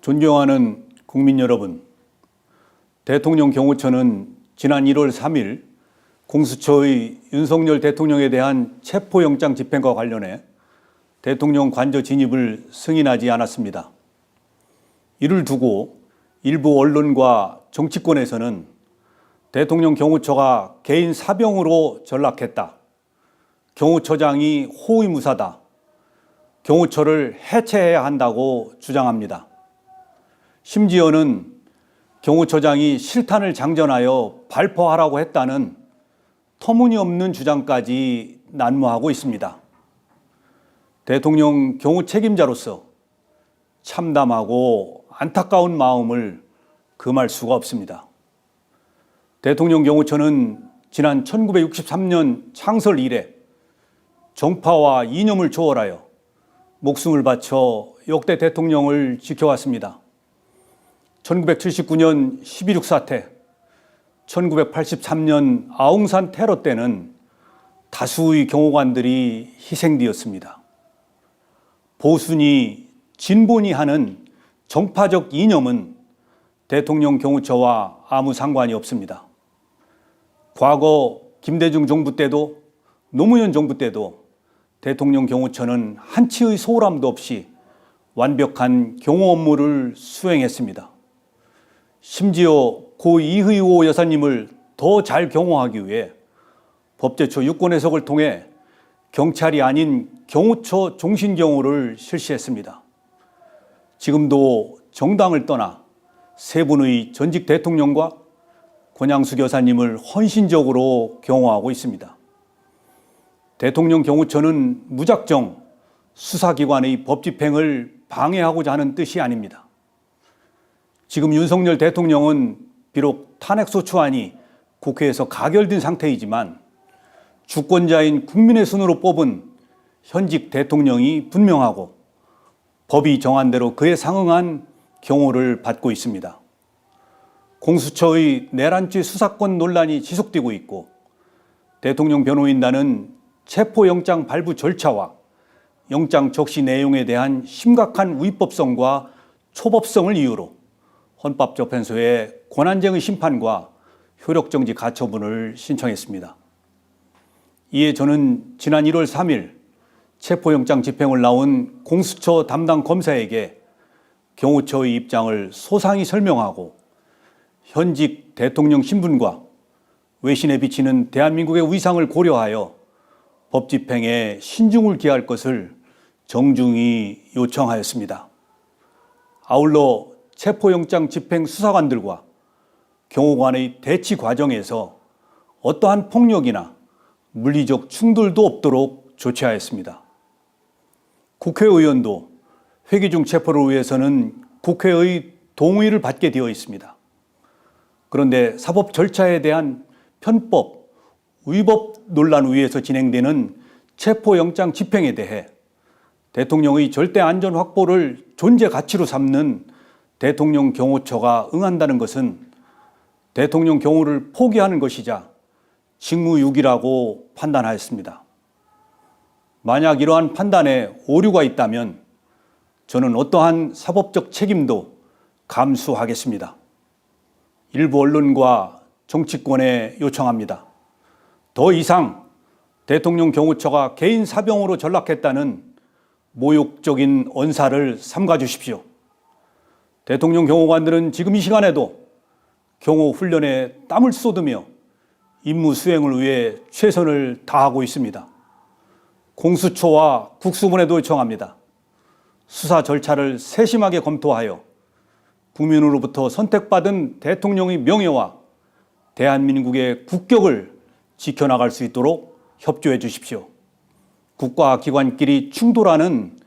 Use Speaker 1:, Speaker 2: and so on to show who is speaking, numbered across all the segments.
Speaker 1: 존경하는 국민 여러분, 대통령 경호처는 지난 1월 3일 공수처의 윤석열 대통령에 대한 체포영장 집행과 관련해 대통령 관저 진입을 승인하지 않았습니다. 이를 두고 일부 언론과 정치권에서는 대통령 경호처가 개인 사병으로 전락했다, 경호처장이 호위무사다, 경호처를 해체해야 한다고 주장합니다. 심지어는 경호처장이 실탄을 장전하여 발포하라고 했다는 터무니없는 주장까지 난무하고 있습니다. 대통령 경호 책임자로서 참담하고 안타까운 마음을 금할 수가 없습니다. 대통령 경호처는 지난 1963년 창설 이래 정파와 이념을 초월하여 목숨을 바쳐 역대 대통령을 지켜왔습니다. 1979년 12.6 사태, 1983년 아웅산 테러 때는 다수의 경호관들이 희생되었습니다. 보수니 진보니 하는 정파적 이념은 대통령 경호처와 아무 상관이 없습니다. 과거 김대중 정부 때도 노무현 정부 때도 대통령 경호처는 한치의 소홀함도 없이 완벽한 경호 업무를 수행했습니다. 심지어 고 이의호 여사님을 더 잘 경호하기 위해 법제처 유권 해석을 통해 경찰이 아닌 경호처 종신경호를 실시했습니다. 지금도 정당을 떠나 세 분의 전직 대통령과 권양숙 여사님을 헌신적으로 경호하고 있습니다. 대통령 경호처는 무작정 수사기관의 법집행을 방해하고자 하는 뜻이 아닙니다. 지금 윤석열 대통령은 비록 탄핵소추안이 국회에서 가결된 상태이지만 주권자인 국민의 손으로 뽑은 현직 대통령이 분명하고 법이 정한 대로 그에 상응한 경호를 받고 있습니다. 공수처의 내란죄 수사권 논란이 지속되고 있고 대통령 변호인단은 체포영장 발부 절차와 영장 적시 내용에 대한 심각한 위법성과 초법성을 이유로 헌법재판소에 권한쟁의 심판과 효력정지 가처분을 신청했습니다. 이에 저는 지난 1월 3일 체포영장 집행을 나온 공수처 담당 검사에게 경호처의 입장을 소상히 설명하고 현직 대통령 신분과 외신에 비치는 대한민국의 위상을 고려하여 법 집행에 신중을 기할 것을 정중히 요청하였습니다. 아울러 체포영장 집행 수사관들과 경호관의 대치 과정에서 어떠한 폭력이나 물리적 충돌도 없도록 조치하였습니다. 국회의원도 회기 중 체포를 위해서는 국회의 동의를 받게 되어 있습니다. 그런데 사법 절차에 대한 편법, 위법 논란 위에서 진행되는 체포영장 집행에 대해 대통령의 절대 안전 확보를 존재 가치로 삼는 대통령 경호처가 응한다는 것은 대통령 경호를 포기하는 것이자 직무유기라고 판단하였습니다. 만약 이러한 판단에 오류가 있다면 저는 어떠한 사법적 책임도 감수하겠습니다. 일부 언론과 정치권에 요청합니다. 더 이상 대통령 경호처가 개인 사병으로 전락했다는 모욕적인 언사를 삼가 주십시오. 대통령 경호관들은 지금 이 시간에도 경호 훈련에 땀을 쏟으며 임무 수행을 위해 최선을 다하고 있습니다. 공수처와 국수본에도 요청합니다. 수사 절차를 세심하게 검토하여 국민으로부터 선택받은 대통령의 명예와 대한민국의 국격을 지켜나갈 수 있도록 협조해 주십시오. 국가 기관끼리 충돌하는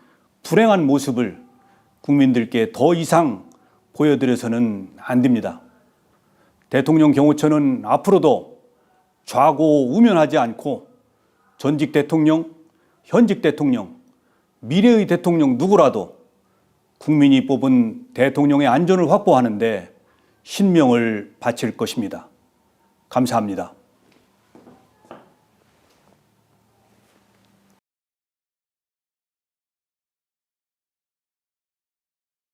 Speaker 1: 불행한 모습을 국민들께 더 이상 보여드려서는 안 됩니다. 대통령 경호처는 앞으로도 좌고우면하지 않고 전직 대통령, 현직 대통령, 미래의 대통령 누구라도 국민이 뽑은 대통령의 안전을 확보하는 데 신명을 바칠 것입니다. 감사합니다.